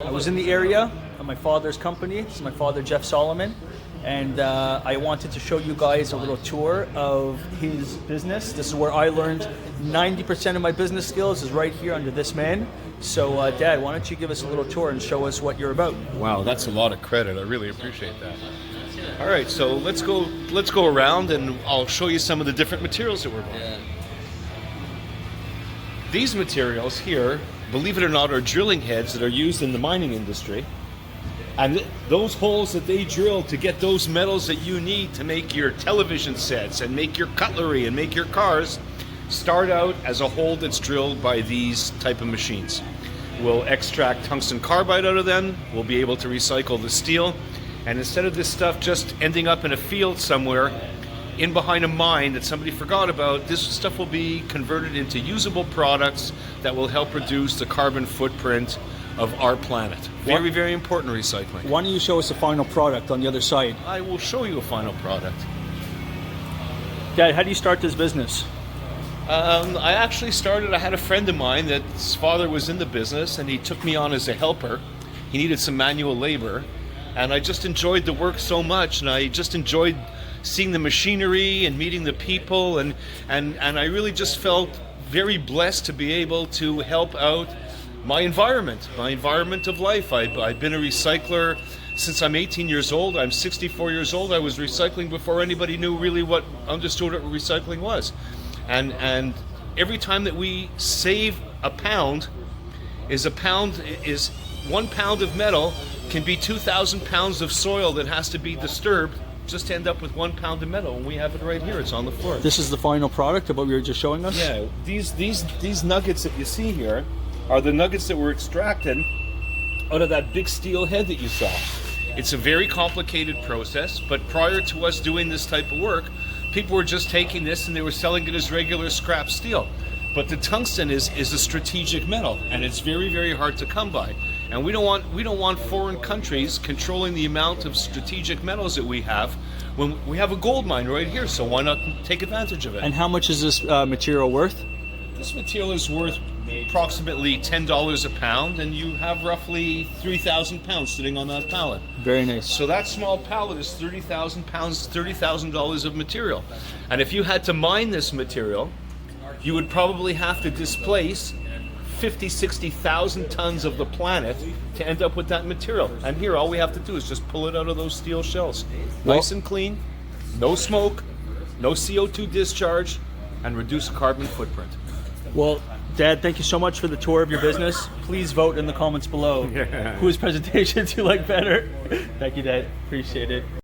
I was in the area of my father's company. This is my father, Jeff Solomon, and I wanted to show you guys a little tour of his business. This is where I learned 90% of my business skills is right here under this man. So, Dad, why don't you give us a little tour and show us what you're about? Wow, that's a lot of credit. I really appreciate that. All right, so let's go around and I'll show you some of the different materials that we're buying. Yeah. These materials here, believe it or not, are drilling heads that are used in the mining industry. And those holes that they drill to get those metals that you need to make your television sets and make your cutlery and make your cars start out as a hole that's drilled by these type of machines. We'll extract tungsten carbide out of them. We'll be able to recycle the steel. And instead of this stuff just ending up in a field somewhere in behind a mine that somebody forgot about, this stuff will be converted into usable products that will help reduce the carbon footprint of our planet. Very, very important recycling. Why don't you show us the final product on the other side? I will show you a final product. Dad, how do you start this business? I actually I had a friend of mine that's father was in the business and he took me on as a helper. He needed some manual labor and I just enjoyed the work so much, and I just enjoyed seeing the machinery and meeting the people, and I really just felt very blessed to be able to help out my environment of life. I've been a recycler since I'm 18 years old. I'm 64 years old. I was recycling before anybody understood what recycling was. And every time that we save a pound is 1 pound of metal can be 2,000 pounds of soil that has to be disturbed just to end up with 1 pound of metal. And we have it right here. It's on the floor. This is the final product of what you were just showing us? Yeah, these nuggets that you see here are the nuggets that were extracted out of that big steel head that you saw. It's a very complicated process, but prior to us doing this type of work, people were just taking this and they were selling it as regular scrap steel. But the tungsten is a strategic metal, and it's very, very hard to come by. And we don't want foreign countries controlling the amount of strategic metals that we have when we have a gold mine right here. So why not take advantage of it? And how much is this material worth? This material is worth approximately $10 a pound, and you have roughly 3,000 pounds sitting on that pallet. Very nice. So that small pallet is 30,000 pounds, $30,000 of material. And if you had to mine this material, you would probably have to displace 50, 60,000 tons of the planet to end up with that material. And here, all we have to do is just pull it out of those steel shells. Nice and clean, no smoke, no CO2 discharge, and reduce carbon footprint. Well, Dad, thank you so much for the tour of your business. Please vote in the comments below whose presentations you like better. Thank you, Dad. Appreciate it.